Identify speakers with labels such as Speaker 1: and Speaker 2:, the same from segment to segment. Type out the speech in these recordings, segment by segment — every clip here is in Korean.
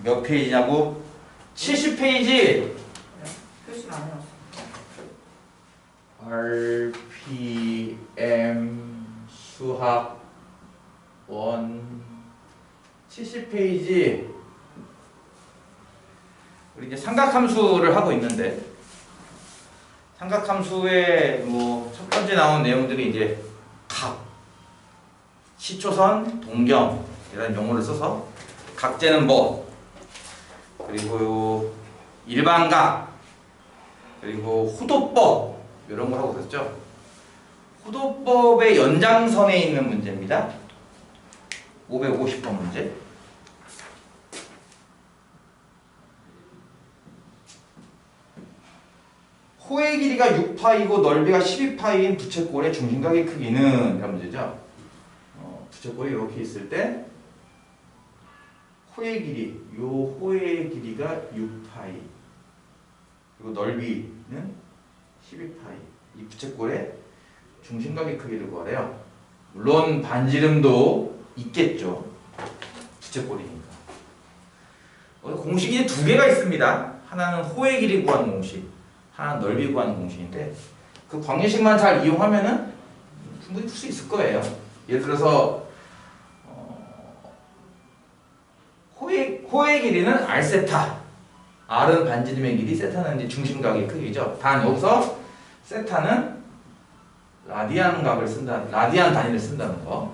Speaker 1: 몇 페이지냐고? 70페이지.
Speaker 2: 표시를 안 해놨어.
Speaker 1: RPM 수학 1 70페이지. 우리 이제 삼각함수를 하고 있는데 삼각함수의 뭐 첫 번째 나온 내용들이 이제 각, 시초선, 동경 이런 용어를 써서 각재는 뭐, 그리고 일반각, 그리고 호도법 이런 걸 하고 있었죠. 호도법의 연장선에 있는 문제입니다. 550번 문제. 호의 길이가 6파이고 넓이가 12파이인 부채꼴의 중심각의 크기는 이런 문제죠. 부채꼴이 이렇게 있을 때 호의 길이, 요 호의 길이가 6파이 그리고 넓이는 12파이, 이 부채꼴의 중심각의 크기를 구하래요. 물론 반지름도 있겠죠. 부채꼴이니까. 공식이 두 개가 있습니다. 하나는 호의 길이 구하는 공식, 하나는 넓이 구하는 공식인데 그 관계식만 잘 이용하면은 충분히 풀 수 있을 거예요. 예를 들어서 호의 길이는 r 세타, r은 반지름의 길이, 세타는 이제 중심각의 크기죠. 단 여기서 세타는 라디안 각을 쓴다, 라디안 단위를 쓴다는 거,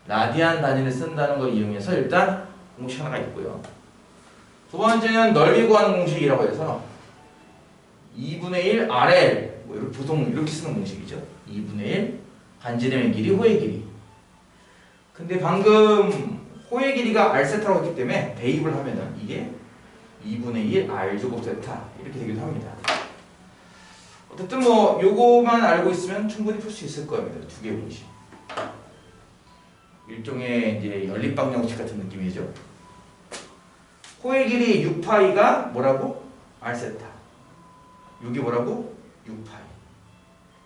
Speaker 1: 라디안 단위를 쓴다는 걸 이용해서 일단 공식 하나가 있고요. 두 번째는 넓이 구하는 공식이라고 해서 2분의 1 RL, 뭐 이렇게 보통 이렇게 쓰는 공식이죠. 2분의 1 반지름의 길이, 호의 길이. 근데 방금 호의 길이가 r 세타라고 했기 때문에 대입을 하면은 이게 2분의 1 r 제곱 세타 이렇게 되기도 합니다. 어쨌든 뭐 요거만 알고 있으면 충분히 풀 수 있을 겁니다. 두 개의 공식. 일종의 이제 연립방 정식 같은 느낌이죠. 호의 길이 6파이가 뭐라고? r 세타. 이게 뭐라고? 6파이.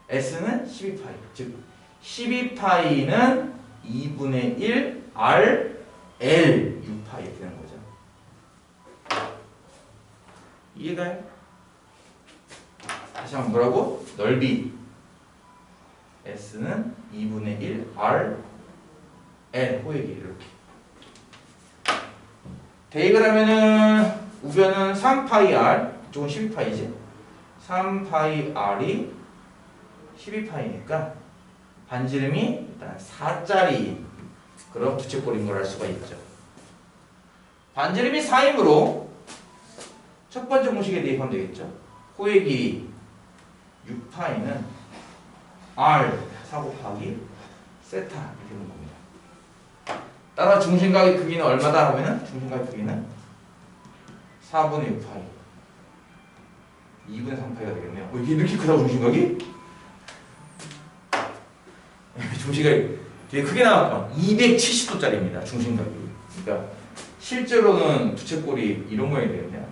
Speaker 1: S는 12파이. 즉 12파이는 2분의 1 R L 6파이 이렇게 되는 거죠. 이해가요? 다시 한번 뭐라고? 넓이 S는 2분의 1 R L 호의 길이 이렇게. 대입을 하면은 우변은 3파이 R, 이쪽은 12파이지. 3파이 R이 12파이니까 반지름이 일단 4짜리 그런 부채꼴인 걸 알 수가 있죠. 반지름이 4이므로 첫 번째 공식에 대입하면 되겠죠. 호의 길이 6파이는 R 4 곱하기 세타 이렇게 되는 겁니다. 따라 중심각의 크기는 얼마다 하면은 중심각의 크기는 4분의 6파이 2분의 3파이가 되겠네요. 이게 이렇게 크다고 중심각이? 중심각이 되게 크게 나왔구나. 270도짜리입니다. 중심각이. 그러니까 실제로는 부채꼴이 이런 모양이 되겠네요.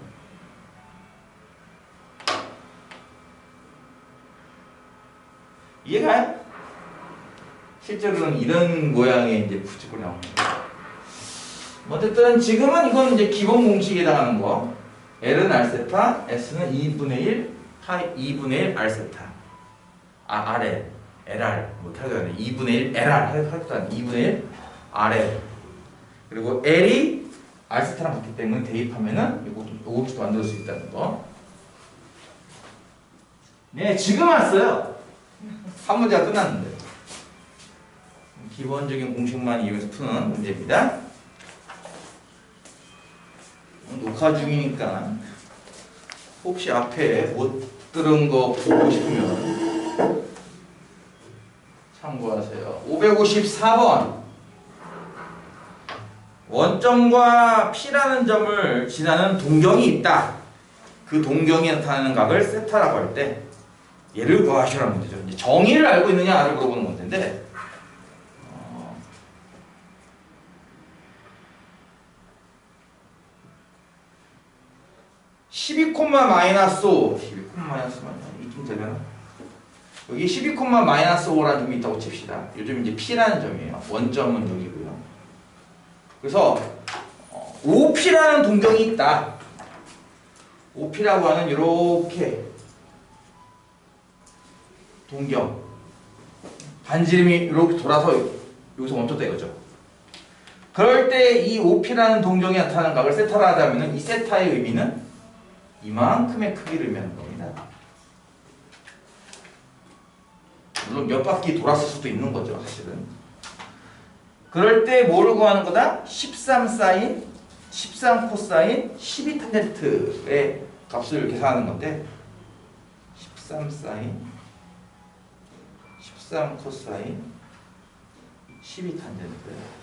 Speaker 1: 이해가요? 실제로는 이런 모양의 이제 부채꼴이 나옵니다. 어쨌든 지금은 이건 이제 기본 공식에 해당하는 거. L은 R 세타, S는 2분의 1 파이 2분의 1 R 세타. RL, LR 못하게 하네. 2분의 1 LR 할 것도 아니고 2분의 1 RL. 그리고 L이 R 세타랑 같기 때문에 대입하면은 요것도 만들 수 있다는 거. 네, 지금 왔어요. 한 문제가 끝났는데. 기본적인 공식만 이용해서 푸는 문제입니다. 녹화 중이니까 혹시 앞에 못 들은 거 보고 싶으면 참고하세요. 554번. 원점과 P라는 점을 지나는 동경이 있다. 그 동경이 나타나는 각을 세타라고 할 때 얘를 구하시라는 문제죠. 이제 정의를 알고 있느냐를 물어보는 문제인데 12 마이너스 5 12 마이너스 이쯤 되면 여기 12 마이너스 5라는 점이 있다고 칩시다. 요즘 이제 P라는 점이에요. 원점은 여기고요. 그래서 OP라는 동경이 있다. OP라고 하는 이렇게 동경. 반지름이 이렇게 돌아서 여기서 멈췄다 이거죠. 그럴 때 이 OP라는 동경이 나타나는 각을 세타라 하자면 이 세타의 의미는 이만큼의 크기를 의미하는 겁니다. 물론 몇 바퀴 돌았을 수도 있는 거죠, 사실은. 그럴 때 뭐를 구하는 거다? 13 사인, 13 코사인, 12 탄젠트의 값을 계산하는 건데 13 사인, 13 코사인, 12 탄젠트.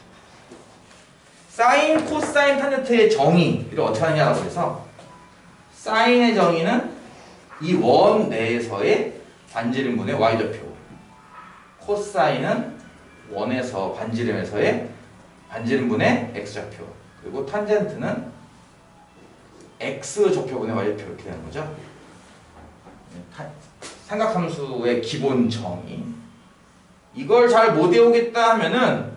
Speaker 1: 사인, 코사인, 탄젠트의 정의를 어떻게 하느냐라고 해서 사인의 정의는 이 원 내에서의 반지름분의 y좌표, 코사인은 원에서 반지름에서의 반지름분의 x좌표, 그리고 탄젠트는 x좌표분의 y좌표 이렇게 되는 거죠. 삼각함수의 기본 정의. 이걸 잘 못 외우겠다 하면은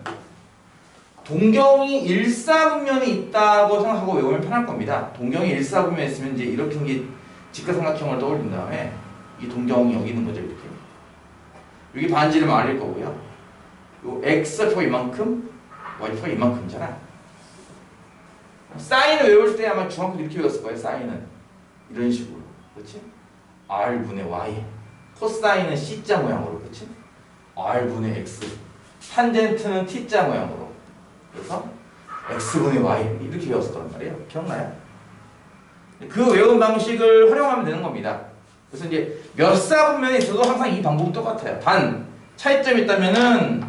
Speaker 1: 동경이 일사분면이 있다고 생각하고 외우면 편할 겁니다. 동경이 일사분면에 있으면 이제 이렇게 생긴 직각삼각형을 떠올린 다음에 이 동경이 여기 있는 거죠, 이렇게. 여기 반지름 R일 거고요. 요 x좌표가 이만큼, y좌표가 이만큼이잖아. 사인을 외울 때 아마 중학교 때 이렇게 외웠을 거예요. 사인은 이런 식으로, 그렇지? R분의 Y. 코사인은 C자 모양으로, 그렇지? R분의 X. 탄젠트는 T자 모양으로. 그래서 X분의 Y 이렇게 외웠을 거란 말이에요. 기억나요? 그 외운 방식을 활용하면 되는 겁니다. 그래서 이제 몇 사분면에 있어도 항상 이 방법은 똑같아요. 단 차이점이 있다면은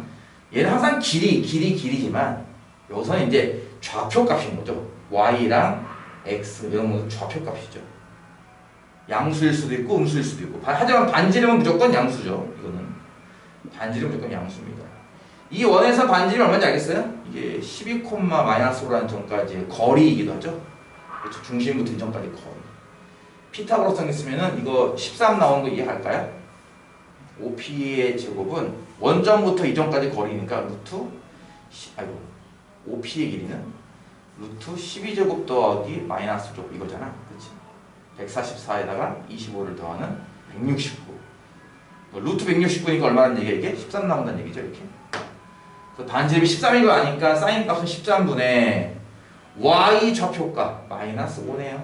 Speaker 1: 얘는 항상 길이지만 여기서는 이제 좌표 값인 거죠. Y랑 X 이런 건 좌표 값이죠. 양수일 수도 있고 음수일 수도 있고. 하지만 반지름은 무조건 양수죠. 이거는 반지름은 무조건 양수입니다. 이 원에서 반지름이 얼마인지 알겠어요? 이게 12,-5라는 점까지의 거리이기도 하죠. 그렇죠? 중심부터 이점까지 거리. 피타고라스 있으면은 이거 13 나오는 거 이해할까요? OP의 제곱은 원점부터 이점까지 거리니까 OP의 길이는 루트 12제곱 더하기 마이너스 제곱 이거잖아. 그렇지? 144에다가 25를 더하는 169. 루트 169니까 얼마나 얘기야 이게? 13 나온다는 얘기죠, 이렇게. 반지름이 13인 거 아니까 사인 값은 13분의 y 좌표값 마이너스 5네요.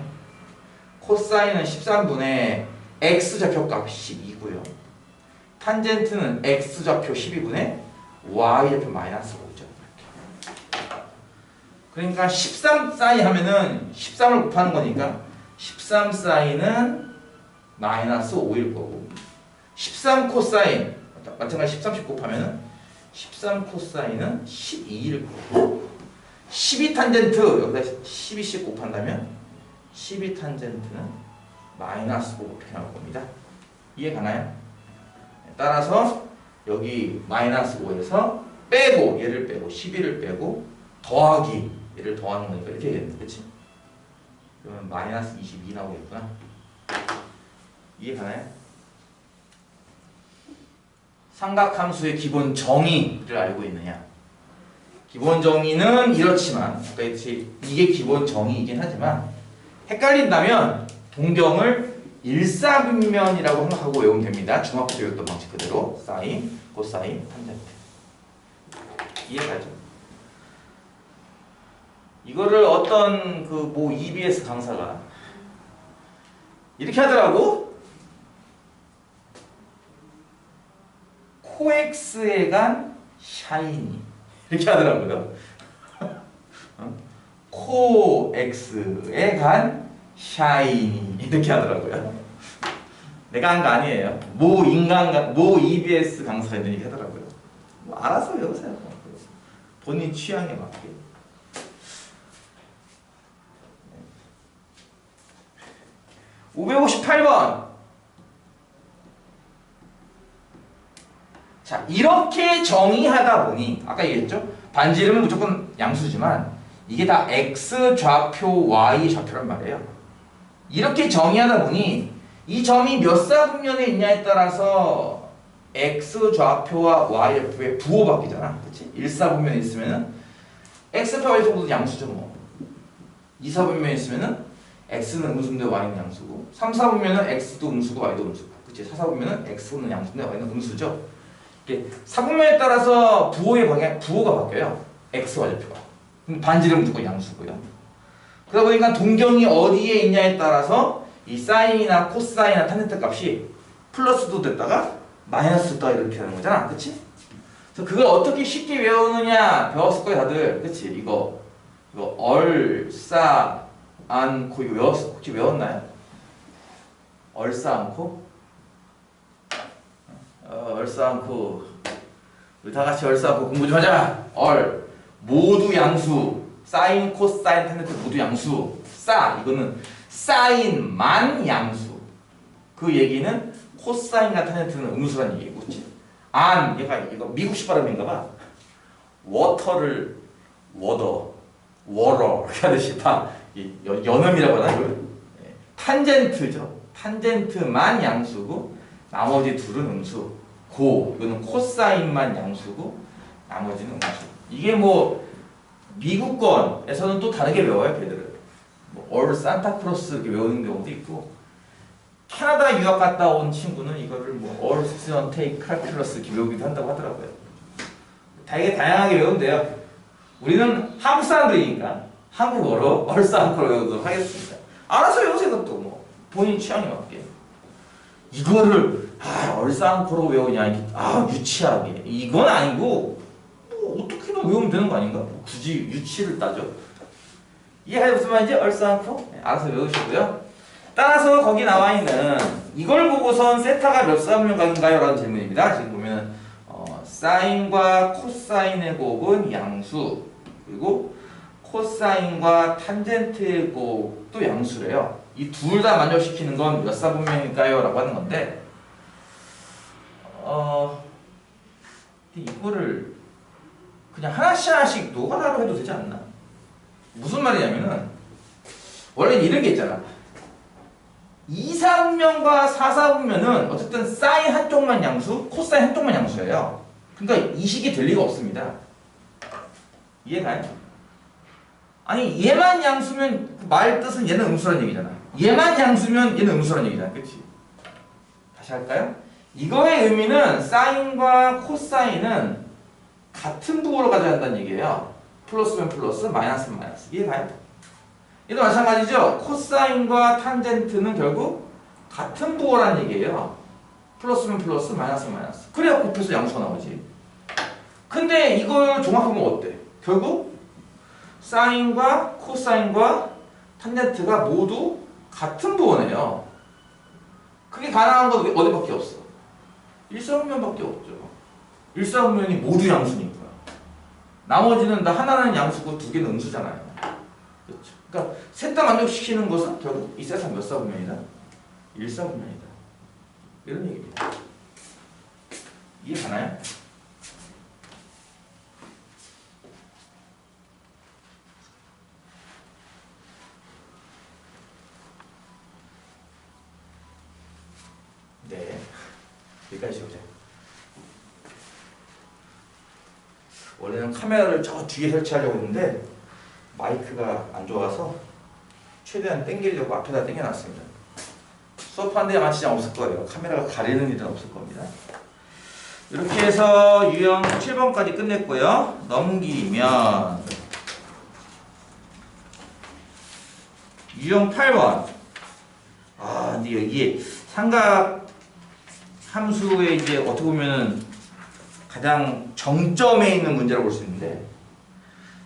Speaker 1: 코사인은 13분의 x 좌표값 12고요. 탄젠트는 x 좌표 12분의 y 좌표 마이너스 5죠. 그러니까 13 사인 하면은 13을 곱하는 거니까 13 사인은 마이너스 5일 거고 13 코사인 마찬가지 13, 10 곱하면은 13 코사인은 12일 거고 12 탄젠트 여기다 12씩 곱한다면 12 탄젠트는 마이너스 5 이렇게 나올 겁니다. 이해 가나요? 따라서 여기 마이너스 5에서 빼고 얘를 빼고 12를 빼고 더하기 얘를 더하는 거니까 이렇게 되겠네, 그렇지? 그러면 마이너스 22 나오겠구나. 이해 가나요? 삼각함수의 기본 정의를 알고 있느냐? 기본 정의는 이렇지만 이게 기본 정의이긴 하지만 헷갈린다면 동경을 일사분면이라고 생각하고 외우면 됩니다. 중학교 때 외웠던 방식 그대로 사인, 코사인, 탄젠트. 이해가죠? 이거를 어떤 그 뭐 EBS 강사가 이렇게 하더라고. 코엑스에 간 샤이니 이렇게 하더라고요. 코엑스에 간 샤이니 이렇게 하더라고요. 내가 한 거 아니에요. 모 EBS 강사가 있는 얘기 하더라고요. 뭐 알아서 외우세요. 본인 취향에 맞게. 558번. 자, 이렇게 정의하다 보니 아까 얘기했죠? 반지름은 무조건 양수지만 이게 다 x 좌표, y 좌표란 말이에요. 이렇게 정의하다 보니 이 점이 몇 사분면에 있냐에 따라서 x 좌표와 y 좌표의 부호 바뀌잖아. 그렇지? 1사분면에 있으면은 x표, y 좌표도 양수죠, 뭐. 2, 4분면 있으면은 x는 음수인데 y는 양수고 3, 4분면은 x도 음수고 y도 음수고 그치? 4, 4분면은 x는 양수인데 y는 음수죠. 이게 4분면에 따라서 부호가 바뀌어요. x와 좌표가. 그럼 반지름 무조건 양수고요. 그러다 보니까 동경이 어디에 있냐에 따라서 이 사인이나 코사인이나 탄젠트 값이 플러스도 됐다가 마이너스도 됐다가 이렇게 되는 거잖아. 그치? 그래서 그걸 어떻게 쉽게 외우느냐 배웠을 거예요 다들. 그치? 이거 얼싸안코 이거 외웠어? 혹시 외웠나요? 얼싸안코? 얼싸안코 우리 다 같이 얼싸안코 공부 좀 하자. 모두 양수 사인 코사인 탄젠트 모두 양수 이거는 사인만 양수 그 얘기는 코사인과 탄젠트는 음수란 얘기고 그치? 얘가 이거 미국식 발음인가 봐. 워터를 워러 이렇게 하듯이 다 연음이라고 하나 이걸? 탄젠트죠. 탄젠트만 양수고 나머지 둘은 음수. 이거는 코사인만 양수고 나머지는 음수. 이게 뭐 미국권에서는 또 다르게 외워요 걔들은. 올 산타크로스 이렇게 외우는 경우도 있고 캐나다 유학 갔다 온 친구는 이거를 all student take calculus 이렇게 외우기도 한다고 하더라고요. 되게 다양하게 외우면 돼요. 우리는 한국 사람들이니까 한국어로 얼싸안코로 외우도록 하겠습니다. 알아서 외우세요. 그것도 뭐 본인 취향에 맞게. 이거를 얼싸안코로 외우냐 유치하게 이건 아니고 뭐 어떻게든 외우면 되는 거 아닌가? 굳이 유치를 따져? 이해가 무슨 말인지 얼싸안코? 알아서 외우시고요. 따라서 거기 나와 있는 이걸 보고선 세타가 몇 사분면각인가요? 라는 질문입니다. 지금 보면 사인과 코사인의 곱은 양수 그리고 코사인과 탄젠트의 곱도 양수래요. 이 둘 다 만족시키는 건 몇 사분면일까요? 라고 하는 건데 이거를 그냥 하나씩 노가다로 해도 되지 않나? 무슨 말이냐면은 원래 이런 게 있잖아. 2, 4분면과 4, 4분면은 어쨌든 사인 한쪽만 양수, 코사인 한쪽만 양수예요. 그러니까 이식이 될 리가 없습니다. 이해가요? 아니 얘만 양수면 말 뜻은 얘는 음수란 얘기잖아. 얘만 양수면 얘는 음수란 얘기잖아. 그치? 다시 할까요? 이거의 의미는 사인과 코사인은 같은 부호를 가져야 한다는 얘기예요. 플러스면 플러스, 마이너스면 마이너스. 이해가요? 얘도 마찬가지죠. 코사인과 탄젠트는 결국 같은 부호라는 얘기예요. 플러스면 플러스, 마이너스면 마이너스. 그래야 곱해서 양수가 나오지. 근데 이걸 종합하면 어때? 결국 사인과 코사인과 탄젠트가 모두 같은 부호네요. 그게 가능한 건 어디밖에 없어? 일사분면밖에 없죠. 일사분면이 모두 양수니까. 나머지는 하나는 양수고 두 개는 음수잖아요. 그렇죠. 그러니까 셋 다 만족시키는 것은 결국 이 셋은 몇 사분면이다? 1사분면이다. 이런 얘기입니다. 이해가나요? 네. 여기까지 보자. 원래는 카메라를 저 뒤에 설치하려고 했는데 마이크가 안 좋아서 최대한 당기려고 앞에다 당겨놨습니다. 수업하는데 아마 진짜 없을 거예요. 카메라가 가리는 일은 없을 겁니다. 이렇게 해서 유형 7번까지 끝냈고요. 넘기면 유형 8번. 근데 이게 삼각 함수의 이제 어떻게 보면은 가장 정점에 있는 문제라고 볼 수 있는데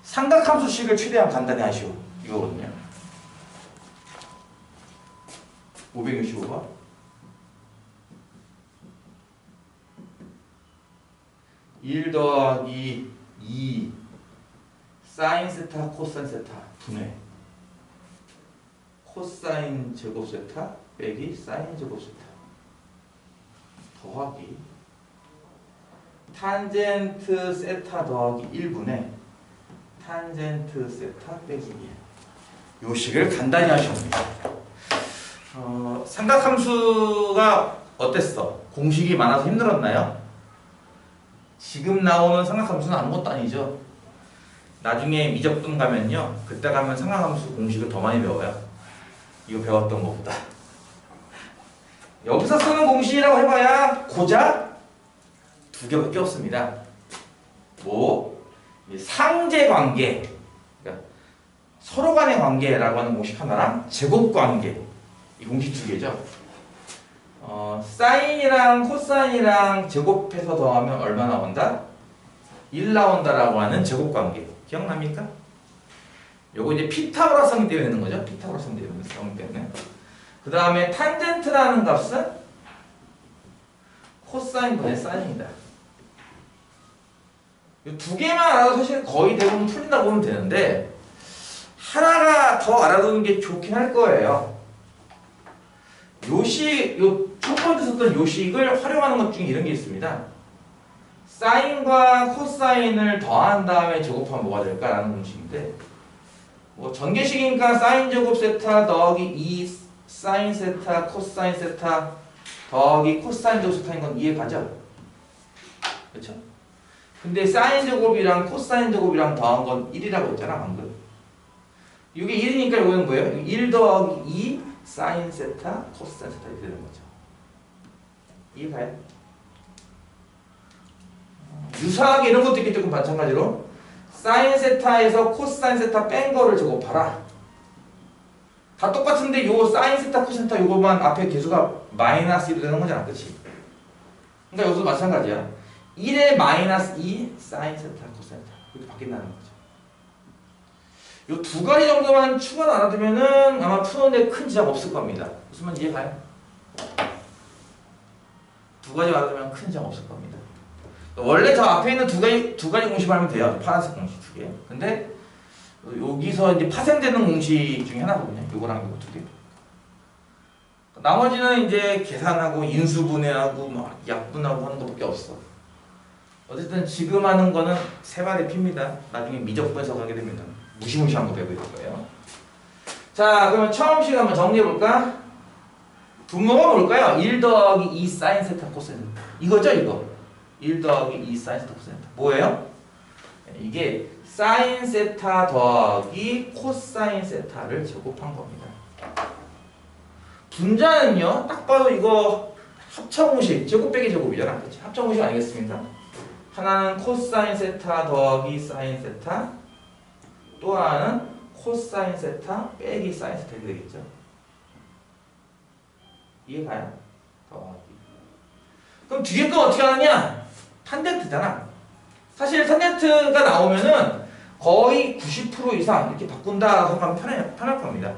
Speaker 1: 삼각함수식을 최대한 간단히 하시오 이거거든요. 565번 1 더하기 2 사인 세타 코사인 세타 분해 코사인 제곱 세타 빼기 사인 제곱 세타 더하기 탄젠트 세타 더하기 1분의 탄젠트 세타 빼기 1. 요 식을 간단히 하시면 됩니다. 삼각함수가 어땠어? 공식이 많아서 힘들었나요? 지금 나오는 삼각함수는 아무것도 아니죠. 나중에 미적분 가면요. 그때 가면 상하함수 공식을 더 많이 배워요. 이거 배웠던 것보다. 여기서 쓰는 공식이라고 해봐야 고작 두 개밖에 없습니다. 뭐 상제관계, 그러니까 서로 간의 관계라고 하는 공식 하나랑 제곱관계, 이 공식 두 개죠. 사인이랑 코사인이랑 제곱해서 더하면 얼마 나온다? 1 나온다라고 하는 제곱관계 기억납니까? 요거 이제 피타고라성 때문에 되는 거죠. 피타고라성 때문에. 그 다음에 탄젠트라는 값은 코사인분의 사인이다. 이 두 개만 알아도 사실 거의 대부분 풀린다고 보면 되는데 하나가 더 알아두는 게 좋긴 할 거예요. 요 첫 번째 썼던 요식을 활용하는 것 중에 이런 게 있습니다. 사인과 코사인을 더한 다음에 제곱하면 뭐가 될까라는 공식인데, 뭐 전개식이니까 사인 제곱 세타 더하기 2 사인 세타 코사인 세타 더하기 코사인 제곱 세타인 건 이해가죠? 그렇죠? 근데 사인 제곱이랑 코사인 제곱이랑 더한 건 1이라고 했잖아 방금. 이게 1이니까 이거는 뭐예요? 1 더하기 2 사인 세타 코사인 세타 이렇게 되는 거죠. 이해가요? 유사하게 이런 것도 있겠죠. 마찬가지로 사인 세타에서 코사인 세타 뺀 거를 제곱하라. 다 똑같은데 요 사인 세타 코사인 세타 요거만 앞에 개수가 마이너스 1로 되는 거잖아. 그치? 그러니까 여기서도 마찬가지야. 1에 마이너스 2 사인 세타 코사인 세타 이렇게 바뀐다는 거죠. 요 두 가지 정도만 추가로 알아두면은 아마 푸는데 큰 지장 없을 겁니다. 무슨 말인지 이해가요? 두 가지 알아두면 큰 지장 없을 겁니다. 원래 저 앞에 있는 두 가지 공식을 하면 돼요. 파란색 공식 두 개. 근데 여기서 이제 파생되는 공식 중에 하나거든요. 요거랑 요거 두 개. 나머지는 이제 계산하고 인수분해하고 막 약분하고 하는 것밖에 없어. 어쨌든 지금 하는 거는 세 발의 피입니다. 나중에 미적분해서 가게 되면 무시무시한 거 배우게 될 거예요. 자, 그러면 처음 시간 한번 정리해 볼까? 분모가 뭘까요? 1 더하기 2 사인 세타 코사인 세타. 이거죠, 이거. 1 더하기 2 사인 세타 코사인 세타. 뭐예요? 이게 사인 세타 더하기 코사인 세타를 제곱한 겁니다. 분자는요, 딱 봐도 이거 합성공식, 제곱 빼기 제곱이잖아. 그렇지? 합성공식 아니겠습니까? 하나는 코사인 세타 더하기 사인 세타, 또 하나는 코사인 세타 빼기 사인 세타 이렇게 되겠죠. 이해가요? 더하기. 그럼 뒤에 거 어떻게 하느냐? 탄젠트잖아. 사실 탄젠트가 나오면은 거의 90% 이상 이렇게 바꾼다 생각하면 편할 겁니다.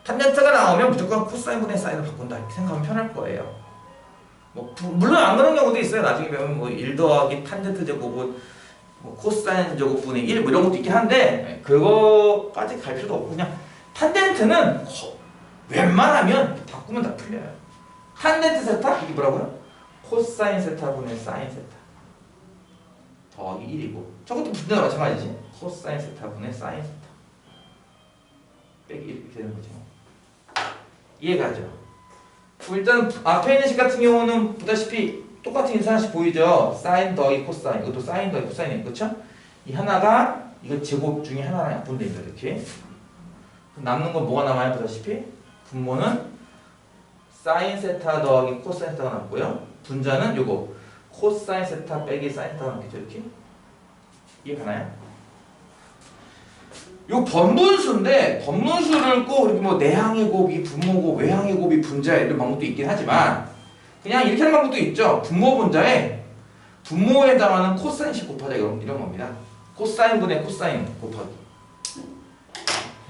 Speaker 1: 탄젠트가 나오면 무조건 코사인분의 사인을 바꾼다 이렇게 생각하면 편할 거예요. 뭐 물론 안 그런 경우도 있어요. 나중에 배우면 뭐 1 더하기 탄젠트 제곱은 뭐 코사인 제곱분의 1 뭐 이런 것도 있긴 한데 그거까지 갈 필요도 없고 그냥 탄젠트는 웬만하면 바꾸면 다 풀려요. 탄젠트 세타 이게 뭐라고요? 코사인 세타분의 사인 세타 더하기 1이고 저것도 분자가 마찬가지지. 코사인 세타분의 사인 세타 빼기 1 이렇게 되는 거죠. 이해가죠? 일단 앞에 있는 식 같은 경우는 보다시피 똑같은 인수 하나씩 보이죠? 사인 더하기 코사인 이것도 사인 더하기 코사인이에요. 그렇죠? 이 하나가 이거 제곱 중에 하나랑 약분됩니다. 이렇게 남는 건 뭐가 남아요? 보다시피 분모는 사인 세타 더하기 코사인 세타가 남고요. 분자는 요거 코사인 세타 빼기 사인 세타가 남겠죠. 이렇게 이해가나요? 요 번분수인데 번분수를 꼭 이렇게 뭐 내항의 곱이 분모고 외항의 곱이 분자 이런 방법도 있긴 하지만 그냥 이렇게 하는 방법도 있죠. 분모 분자에 분모에 해당하는 코사인씩 곱하자 이런 겁니다. 코사인분의 코사인 곱하기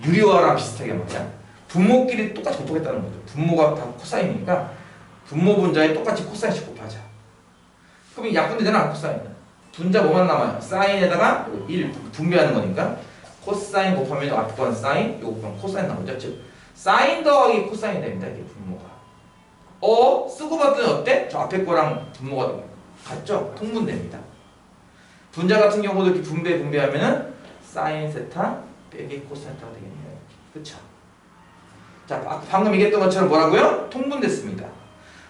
Speaker 1: 유리화랑 비슷하게 말이야. 분모끼리 똑같이 곱하겠다는 거죠. 분모가 다 코사인이니까 분모 분자에 똑같이 코사인씩 곱하자. 그럼 약분되잖아 코사인은. 분자 뭐만 남아요? 사인에다가 1 분배하는 거니까 코사인 곱하면 앞에 건 사인, 요거 곱하면 코사인 나오죠. 즉 사인 더하기 코사인이 됩니다. 이게 분모가. 쓰고 봤더니 어때? 저 앞에 거랑 분모가 같죠? 통분됩니다. 분자 같은 경우도 이렇게 분배하면은 사인 세타 빼기 코사인 세타가 되겠네요. 그쵸? 자, 방금 얘기했던 것처럼 뭐라고요? 통분됐습니다.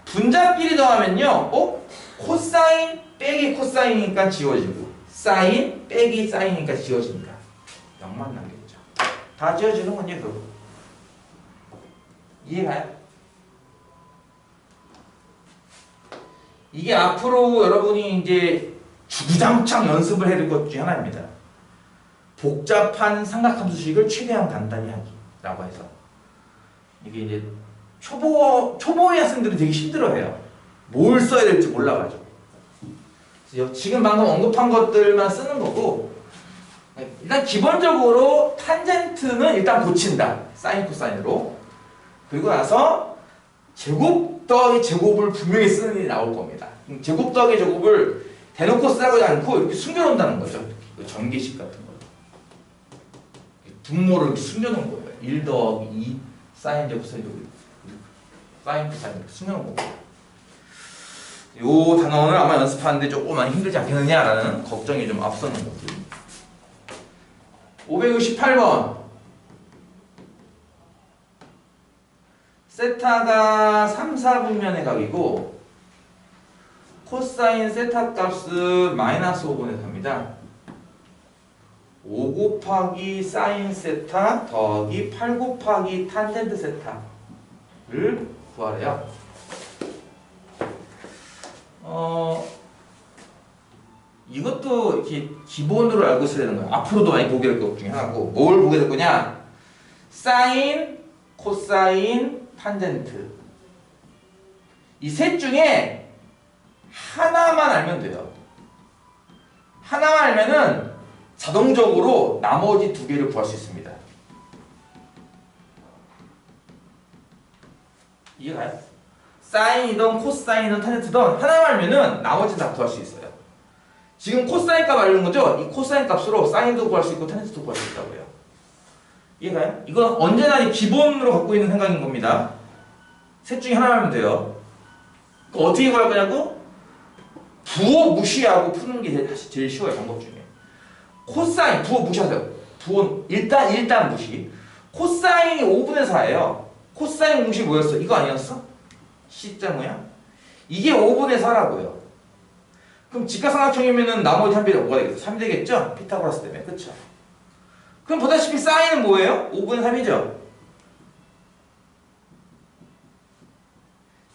Speaker 1: 분자끼리 더하면요, 코사인 빼기 코사인이니까 지워지고 사인 빼기 사인이니까 지워지니까 0만 남겠죠. 다 지워지는군요. 그거. 이해가요? 이게 앞으로 여러분이 이제 주구장창 연습을 해야 될 것 중에 하나입니다. 복잡한 삼각함수식을 최대한 간단히 하기라고 해서 이게 이제 초보의 학생들은 되게 힘들어해요. 뭘 써야 될지 몰라가지고. 그래서 지금 방금 언급한 것들만 쓰는 거고, 일단 기본적으로 탄젠트는 일단 고친다. 사인 코사인으로. 그리고 나서 제곱 더하기 제곱을 분명히 쓰는 일이 나올 겁니다. 제곱 더하기 제곱을 대놓고 쓰지 않고 이렇게 숨겨놓는다는 거죠. 전개식 같은 거. 분모를 이렇게 숨겨놓은 거예요. 1 더하기 2 사인 제곱 사인 제곱 사인 코사인 이렇게 숨겨놓은 거고. 요 단원을 아마 연습하는데 조금 많이 힘들지 않겠느냐라는 걱정이 좀 앞서는 거죠. 568번. 세타가 3, 4분면의 각이고 코사인 세타 값은 마이너스 5분의 4입니다. 5 곱하기 사인 세타 더하기 8 곱하기 탄젠트 세타를 구하래요. 이것도 이렇게 기본으로 알고 있어야 되는 거예요. 앞으로도 많이 보게 될 것 중에 하나고, 뭘 보게 될 거냐? 사인, 코사인, 탄젠트. 이 셋 중에 하나만 알면 돼요. 하나만 알면은 자동적으로 나머지 두 개를 구할 수 있습니다. 이해가요? 사인이든 코사인이든 탄젠트든 하나만 알면은 나머지는 다 구할 수 있어요. 지금 코사인 값 알려는 거죠? 이 코사인 값으로 사인도 구할 수 있고 탄젠트도 구할 수 있다고요. 이해가요? 이건 언제나 기본으로 갖고 있는 생각인 겁니다. 셋 중에 하나만 하면 돼요. 어떻게 구할 거냐고? 부호 무시하고 푸는 게 제일 쉬워요. 방법 중에. 코사인 부호 무시하세요. 부호 일단 무시. 코사인이 5분의 4예요. 코사인 공식이 뭐였어? 이거 아니었어? C자 모양? 이게 5분의 4라고요. 그럼 직각삼각형이면은 나머지 한 배가 뭐가 되겠어? 3이 되겠죠? 피타고라스 때문에. 그쵸? 그럼 보다시피 사인은 뭐예요? 5분의 3이죠?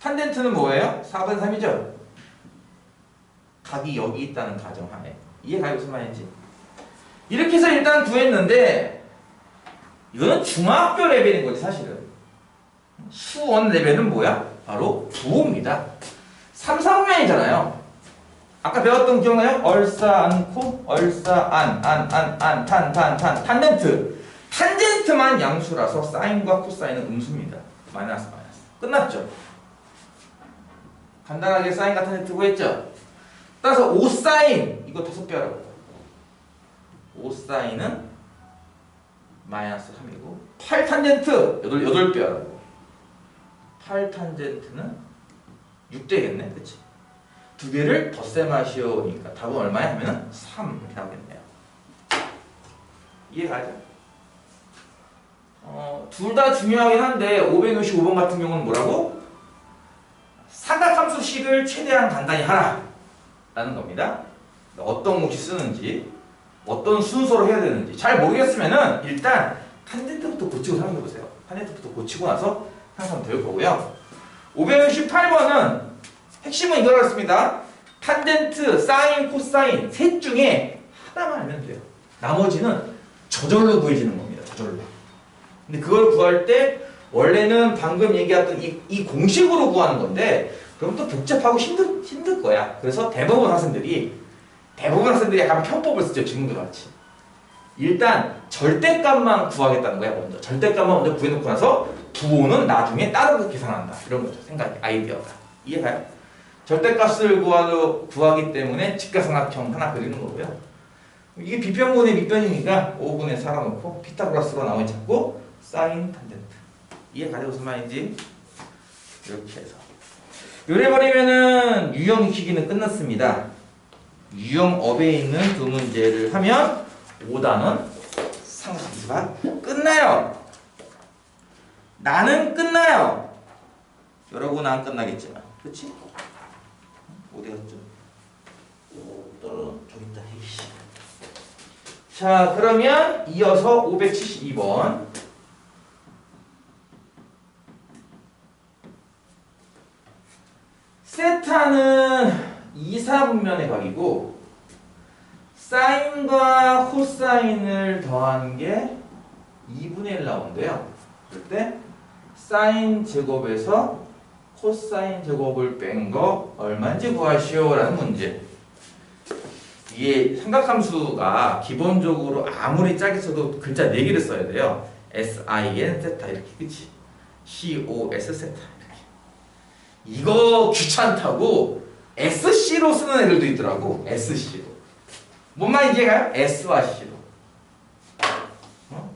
Speaker 1: 탄젠트는 뭐예요? 4분의 3이죠? 각이 여기 있다는 가정하에. 이해가요? 무슨 말인지? 이렇게 해서 일단 구했는데 이거는 중학교 레벨인 거지 사실은. 수원 레벨은 뭐야? 바로 부호입니다. 3, 4분면이잖아요. 아까 배웠던 기억나요? 얼싸 않고 얼싸 탄 탄젠트. 탄젠트만 양수라서 사인과 코사인은 음수입니다. 마이너스. 끝났죠? 간단하게 사인과 탄젠트 구했죠? 따라서 5사인 이거 5배 하라고. 5사인은 마이너스 3이고 8탄젠트 8배 하라고. 8탄젠트는 6 되겠네. 그치? 두 개를 덧셈하시오니까 답은 얼마야? 하면은 3 이렇게 나오겠네요. 이해가죠? 둘 다 중요하긴 한데 565번 같은 경우는 뭐라고? 삼각함수식을 최대한 간단히 하라 라는 겁니다. 어떤 공식 쓰는지 어떤 순서로 해야 되는지 잘 모르겠으면은 일단 탄젠트부터 고치고 생각해보세요. 탄젠트부터 고치고 나서 항상 될 거고요. 568번은 핵심은 이거였습니다. 탄젠트, 사인, 코사인 셋 중에 하나만 알면 돼요. 나머지는 저절로 구해지는 겁니다. 저절로. 근데 그걸 구할 때 원래는 방금 얘기했던 이 공식으로 구하는 건데 그럼 또 복잡하고 힘들 거야. 그래서 대부분 학생들이 약간 편법을 쓰죠. 지금도 같이. 일단 절대값만 구하겠다는 거야. 먼저 절대값만 먼저 구해놓고 나서 부호는 나중에 따로 계산한다. 이런 거죠. 생각이, 아이디어가. 이해가요? 절대값을 구하기 때문에 직각삼각형 하나 그리는 거고요. 이게 비평분의 밑변이니까 5분의 4라 놓고 피타고라스로 나머지 잡고 사인 탄젠트. 이해가요? 무슨 말인지? 이렇게 해서 요래 버리면은 유형 익히기는 끝났습니다. 유형업에 있는 두 문제를 하면 5단원 상수가 끝나요. 나는 끝나요. 여러분은 안 끝나겠지만, 그치? 어디 갔죠? 저기 있다. 이씨. 자, 그러면 이어서 572번. 세타는 2사분면의 각이고 사인과 코사인을 더하는 게 2분의 1 나온대요. 그럴 때 사인 제곱에서 코사인 제곱을 뺀 거 얼마인지 구하시오 라는 문제. 이게 삼각함수가 기본적으로 아무리 짜게 써도 글자 4개를 써야 돼요. sin 세타 이렇게, 그치? cos 세타 이렇게. 이거 귀찮다고 sc로 쓰는 애들도 있더라고. sc로. 뭔 말인지 가요? s와 c로.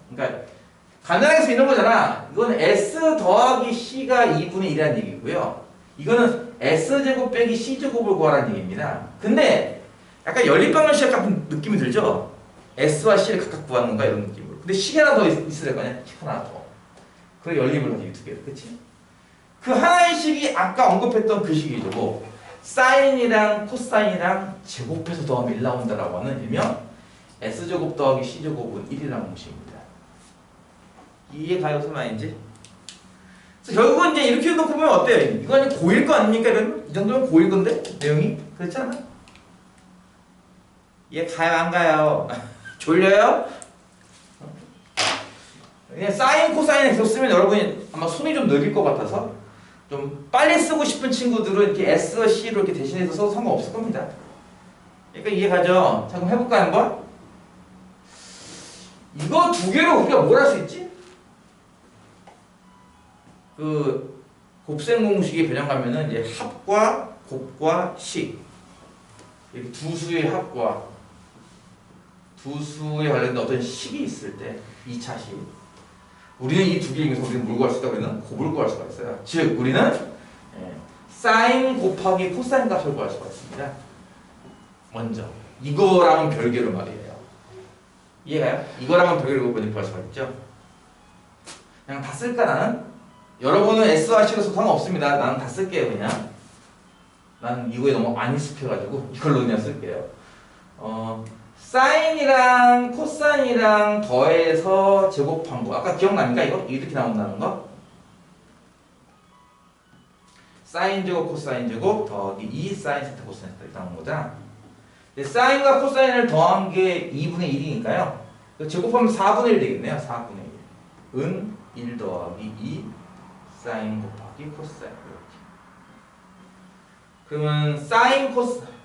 Speaker 1: 그러니까 간단하게 해서 이런 거잖아. 이건 s 더하기 c가 2분의 1이라는 얘기고요. 이거는 s제곱 빼기 c제곱을 구하라는 얘기입니다. 근데 약간 연립방정 시작 같은 느낌이 들죠? s와 c를 각각 구하는 건가 이런 느낌으로. 근데 c 하나 더 있어야 될 거 아니야? 하나 더. 그래 연립을 하지 두 개를. 그치? 그 하나의 식이 아까 언급했던 그 식이죠. 뭐 사인이랑 코사인이랑 제곱해서 더하면 1 나온다라고 하는 일명 s제곱 더하기 c제곱은 1이라는 공식입니다. 이해가요? 무슨 말인지? 그래서 결국은 이제 이렇게 놓고 보면 어때요? 이거 아니 고1 거 아닙니까? 이러면? 이 정도면 고1 건데? 내용이? 그렇지 않아? 얘 가요 안 가요? 졸려요? 그냥 사인 코사인을 계속 쓰면 여러분이 아마 손이 좀 느릴 것 같아서 좀 빨리 쓰고 싶은 친구들은 이렇게 S와 C로 이렇게 대신해서 써도 상관없을 겁니다. 그러니까 이해가죠? 자 그럼 해볼까요 한번? 이거 두 개로 우리가 뭘 할 수 있지? 그 곱셈 공식의 변형 가면은 이제 합과 곱과 식 이렇게 두 수의 합과 두 수에 관련된 어떤 식이 있을 때 2차 식 우리는 이 두 개 중에서 우리는 뭘 구할 수 있다? 우리는 곱을 구할 수가 있어요. 즉 우리는 사인 곱하기 코사인 값을 구할 수가 있습니다. 먼저 이거랑은 별개로 말이에요. 이해가요? 이거랑은 별개로 구할 수가 있죠. 그냥 다 쓸까 나는? 여러분은 S와 C로 써도 상관없습니다. 나는 다 쓸게요 그냥. 나는 이거에 너무 안 익숙해가지고 이걸로 그냥 쓸게요. 사인이랑 코사인이랑 더해서 제곱한 거 아까 기억납니까? 이거? 이렇게 나온다는 거? 사인 제곱 코사인 제곱 더하기 2 사인 세타 코사인 세타 이렇게 나온 거잖아. 근데 사인과 코사인을 더한 게 2분의 1이니까요 제곱하면 4분의 1 되겠네요. 4분의 1 은 1 더하기 2 사인 곱하기 코사인 이렇게. 그러면 사인 코사인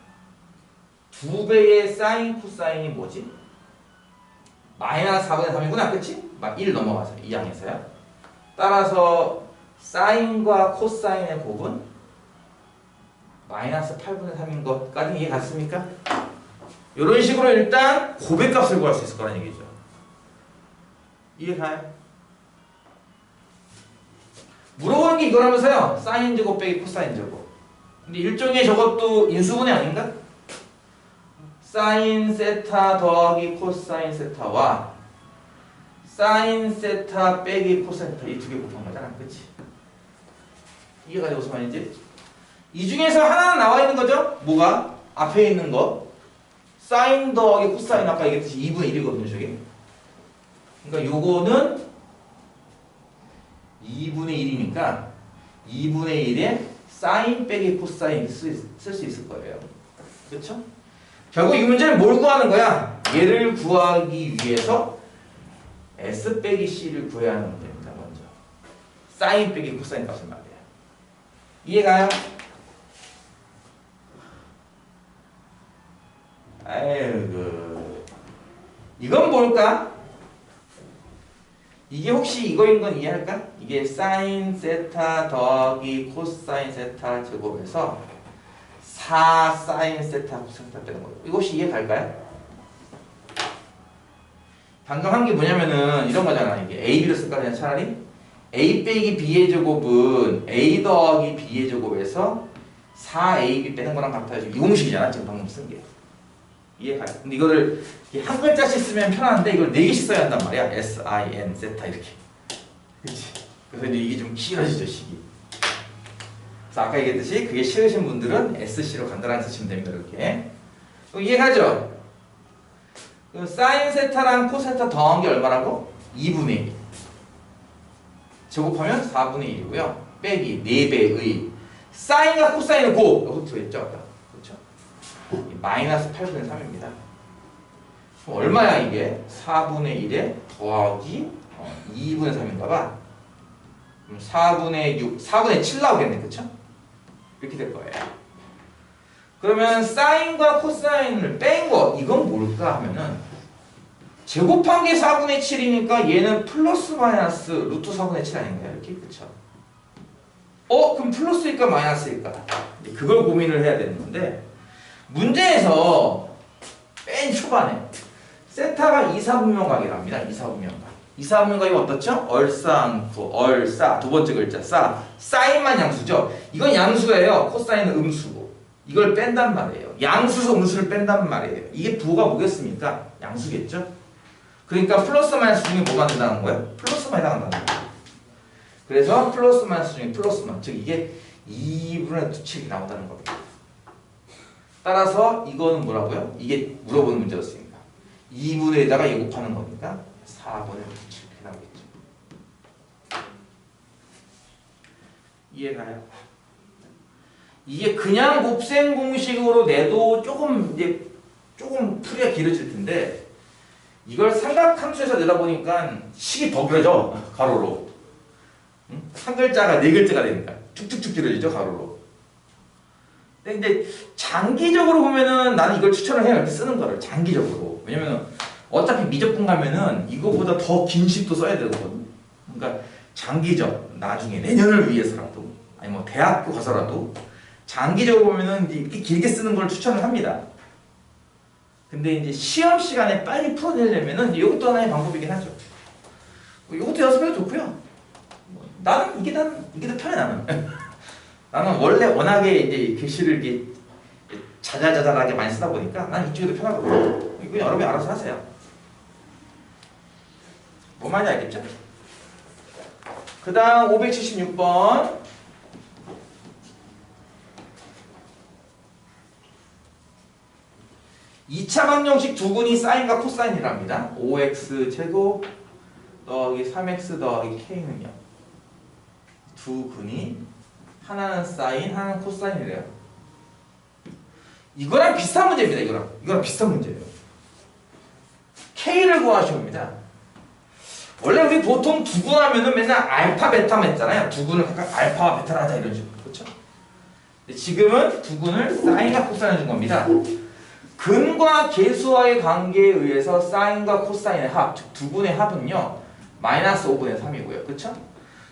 Speaker 1: 2배의 사인 코사인이 뭐지? 마이너스 4분의 3이구나. 그치? 막 1 넘어가서 이 양에서요. 따라서 사인과 코사인의 곱은 마이너스 8분의 3인 것까지 이해 갔습니까? 이런 식으로 일단 곱의 값을 구할 수 있을 거라는 얘기죠. 이해가요? 물어보는 게 이거라면서요. 사인 제곱 빼기 코사인 제곱. 근데 일종의 저것도 인수분해 아닌가? 사인 세타 더하기 코사인 세타와 사인 세타 빼기 코사인 세타 이 두 개 곱한 거잖아. 그치? 이해가 돼 무슨 말인지? 이 중에서 하나는 나와 있는 거죠? 뭐가? 앞에 있는 거 사인 더하기 코사인 아까 얘기했듯이 2분의 1이거든요 저게. 그러니까 요거는 2분의 1이니까 2분의 1에 사인 빼기 코사인 쓸 수 있을 거예요. 그렇죠? 결국 이 문제는 뭘 구하는 거야? 얘를 구하기 위해서 S 빼기 C를 구해야 하는 문제입니다. 먼저 사인 빼기 코사인 값을 말이에요. 이해가요? 아이고 이건 뭘까? 이게 혹시 이거인 건 이해할까? 이게 사인 세타 더하기 코사인 세타 제곱에서 4 사인 세타 코사인 세타 빼는 거예요. 이거 혹시 이해 갈까요? 방금 한 게 뭐냐면은 이런 거잖아. 이게 A, B로 쓸까 그냥 차라리? A 빼기 B의 제곱은 A 더하기 B의 제곱에서 4AB 빼는 거랑 같아요. 이 공식이잖아. 지금 방금 쓴 게. 이해가요? 근데 이거를 한 글자씩 쓰면 편한데 이걸 4개씩 써야 한단 말이야. S-I-N 세타 이렇게. 그치? 그래서 이제 이게 좀 길어지죠 식이. 그래서 아까 얘기했듯이 그게 싫으신 분들은 SC로 간단하게 쓰시면 됩니다. 이렇게. 이해가죠? 그럼 사인 세타랑 코세타 더한 게 얼마라고? 2분의 1. 제곱하면 4분의 1이고요. 빼기 4배의 사인과 코사인은 곱! 여기 들어있죠? 그렇죠? 마이너스 8분의 3입니다. 그럼 얼마야 이게? 4분의 1에 더하기 2분의 3인가 봐. 그럼 4분의 6, 4분의 7 나오겠네. 그쵸? 이렇게 될 거예요. 그러면 사인과 코사인을 뺀 거, 이건 뭘까 하면은 제곱한 게 4분의 7이니까 얘는 플러스 마이너스 루트 4분의 7 아닌가요? 이렇게? 그쵸? 그럼 플러스일까 마이너스일까? 그걸 고민을 해야 되는 건데 문제에서 맨 초반에 세타가 이사분면각이랍니다. 이사분면각. 이사분면각이 어떻죠? 얼싸안고 얼싸 두 번째 글자 싸 사인만 양수죠. 이건 양수예요. 코사인은 음수고 이걸 뺀단 말이에요. 양수에서 음수를 뺀단 말이에요. 이게 부호가 뭐겠습니까? 양수겠죠? 그러니까 플러스 마이너스 중에 뭐가 된다는 거예요? 플러스만 해당한다는 거예요. 그래서 플러스 마이너스 중에 플러스만, 즉 이게 2분의 7이 나온다는 겁니다. 따라서 이거는 뭐라고요? 이게 물어보는 문제였습니다. 2분에다가 이거 곱하는 거니까 4분의 7 이렇게 나오겠죠. 이해가요? 이게 그냥 곱셈 공식으로 내도 조금 풀이가 길어질 텐데 이걸 삼각함수에서 내다 보니까 식이 더 길어져. 가로로. 응? 한 글자가 네 글자가 되니까 쭉쭉쭉 길어지죠. 가로로. 근데 장기적으로 보면은 나는 이걸 추천을 해요. 이렇게 쓰는 거를 장기적으로. 왜냐면 어차피 미적분 가면은 이거보다 더 긴 식도 써야 되거든. 그러니까 장기적, 나중에 내년을 위해서라도 아니 뭐 대학교 가서라도 장기적으로 보면은 이렇게 길게 쓰는 걸 추천을 합니다. 근데 이제 시험 시간에 빨리 풀어내려면은 이것도 하나의 방법이긴 하죠. 이것도 연습해도 좋고요. 나는 이게 더 편해 나는. 나는 원래 워낙에 이제 글씨를 이렇게 자잘자잘하게 많이 쓰다 보니까 난 이쪽이 더 편하거든요. 이거 여러분이 알아서 하세요. 뭔 말인지 알겠죠? 그 다음 576번. 2차 방정식 두근이 사인과 코사인이랍니다. 5x제곱 더하기 3x 더하기 k는요. 두 근이 하나는 사인, 하나는 코사인이래요. 이거랑 비슷한 문제입니다. 이거랑 비슷한 문제예요. k를 구하시옵니다. 원래 우리 보통 두근하면은 맨날 알파, 베타만 했잖아요. 두근을 각각 알파와 베타를 하자 이런 식으로. 그렇죠? 지금은 두근을 사인과 코사인을 준 겁니다. 근과 계수와의 관계에 의해서 사인과 코사인의 합, 즉 두근의 합은요 마이너스 5분의 3이고요. 그쵸?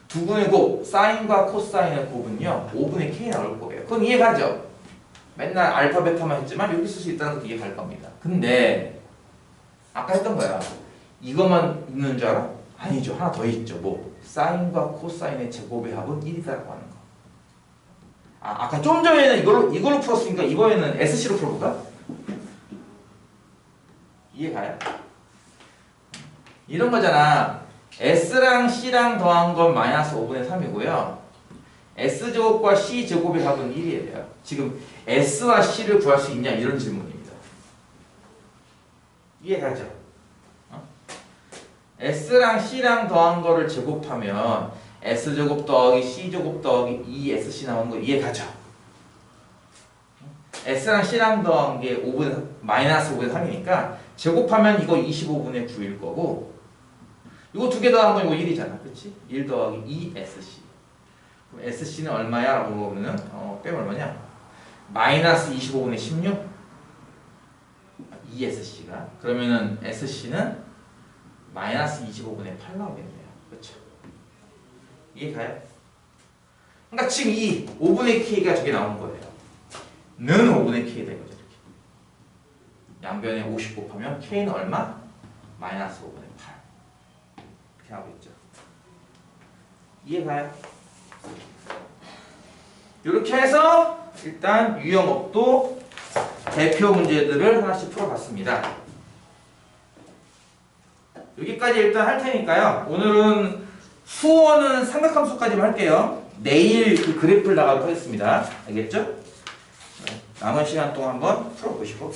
Speaker 1: 두근의 곱, 사인과 코사인의 곱은요 5분의 k 나올 거예요. 그건 이해가죠? 맨날 알파, 베타만 했지만 여기 쓸 수 있다는 것도 이해갈 겁니다. 근데 아까 했던 거야. 이것만 있는 줄 알아? 아니죠. 하나 더 있죠. 뭐? 사인과 코사인의 제곱의 합은 1이라고 하는 거. 아까 좀 전에는 이걸로 풀었으니까 이번에는 SC로 풀어볼까? 이해가요? 이런 거잖아. S랑 C랑 더한 건 마이너스 5분의 3이고요. S제곱과 C제곱의 합은 1이에요. 지금 S와 C를 구할 수 있냐 이런 질문입니다. 이해가죠? S랑 C랑 더한 거를 제곱하면 S제곱 더하기 C제곱 더하기 2SC 나오는 거 이해가죠? S랑 C랑 더한 게 마이너스 5분의 3이니까 제곱하면 이거 25분의 9일 거고 이거 두 개 더한 건 이거 1이잖아. 그치? 1 더하기 2SC. 그럼 SC는 얼마야? 라고 물어보면은 빼면 얼마냐? 마이너스 25분의 16? 2SC가. 그러면은 SC는 마이너스 25분의 8 나오겠네요. 그쵸? 이해가요? 그러니까 지금 이 5분의 K가 저게 나오는 거예요. 는 5분의 K 된 거죠. 이렇게. 양변에 50 곱하면 K는 얼마? 마이너스 5분의 8. 이렇게 나오겠죠. 이해가요? 이렇게 해서 일단 유형업도 대표 문제들을 하나씩 풀어봤습니다. 여기까지 일단 할 테니까요. 오늘은 수어는 삼각함수까지만 할게요. 내일 그 그래프를 나가도록 하겠습니다. 알겠죠? 남은 시간 동안 한번 풀어보시고